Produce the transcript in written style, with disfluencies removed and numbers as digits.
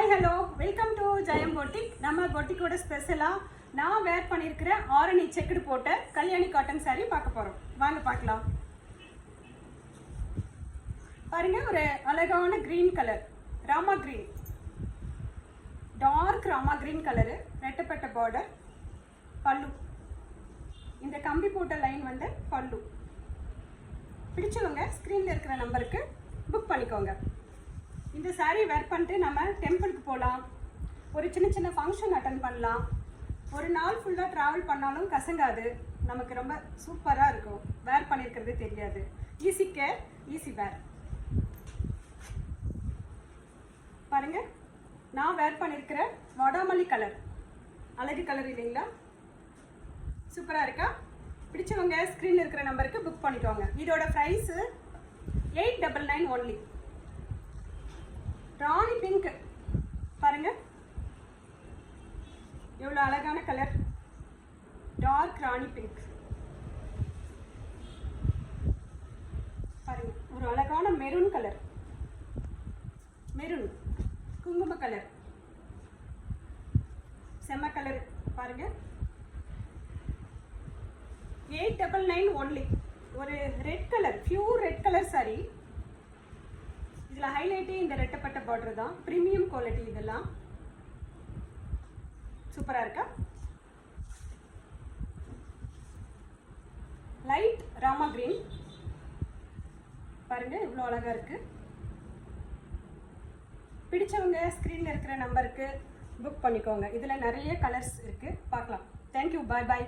Hi hello welcome to Jayam boutique. நம்ம பொட்டிக்கோட ஸ்பெஷலாக நான் வேர் பண்ணியிருக்கிற ஆரணி செக்குடு போட்ட கல்யாணி காட்டன் saree பார்க்க போகிறோம். வாங்க பார்க்கலாம். பாருங்க, ஒரு அழகான green colour, Rama green, dark Rama green colour, ரெட்டப்பட்ட பார்டர், பல்லு. இந்த கம்பி போட்ட லைன் வந்து பல்லு. பிடிச்சவங்க ஸ்க்ரீனில் இருக்கிற நம்பருக்கு புக் பண்ணிக்கோங்க. இந்த saree வேர் பண்ணிட்டு நம்ம டெம்பிளுக்கு போகலாம், ஒரு சின்ன சின்ன ஃபங்க்ஷன் அட்டன் பண்ணலாம், ஒரு நாள் ஃபுல்லாக ட்ராவல் பண்ணாலும் கசங்காது, நமக்கு ரொம்ப சூப்பராக இருக்கும். வேர் பண்ணியிருக்கிறது தெரியாது. ஈஸி கேர், ஈஸி வேர். பாருங்க, நான் வேர் பண்ணியிருக்கிற வடாமல்லி கலர், அழகு கலர் இல்லைங்களா? சூப்பராக இருக்கா? பிடிச்சவங்க ஸ்க்ரீனில் இருக்கிற நம்பருக்கு புக் பண்ணிக்கோங்க. இதோட ப்ரைஸு 899 ஒன்லி. ராணி பிங்க் பாருங்க, எவ்வளோ அழகான கலர், டார்க் ராணி பிங்க். பாருங்க, ஒரு அழகான மெரூன் கலர், மெரூன் குங்கும கலர், செம்ம கலர். பாருங்க, 899 ஒன்லி. ஒரு red colour, pure red colour saree. இதில் ஹைலைட்டே இந்த ரெட்டப்பட்ட பார்டர் தான். ப்ரீமியம் குவாலிட்டி இதெல்லாம். சூப்பராக இருக்கா? லைட் ராமா கிரீன் பாருங்க, இவ்வளோ அழகா இருக்கு. பிடிச்சவங்க ஸ்க்ரீனில் இருக்கிற நம்பருக்கு புக் பண்ணிக்கோங்க. இதில் நிறைய கலர்ஸ் இருக்கு, பார்க்கலாம். தேங்க்யூ, பாய் பாய்.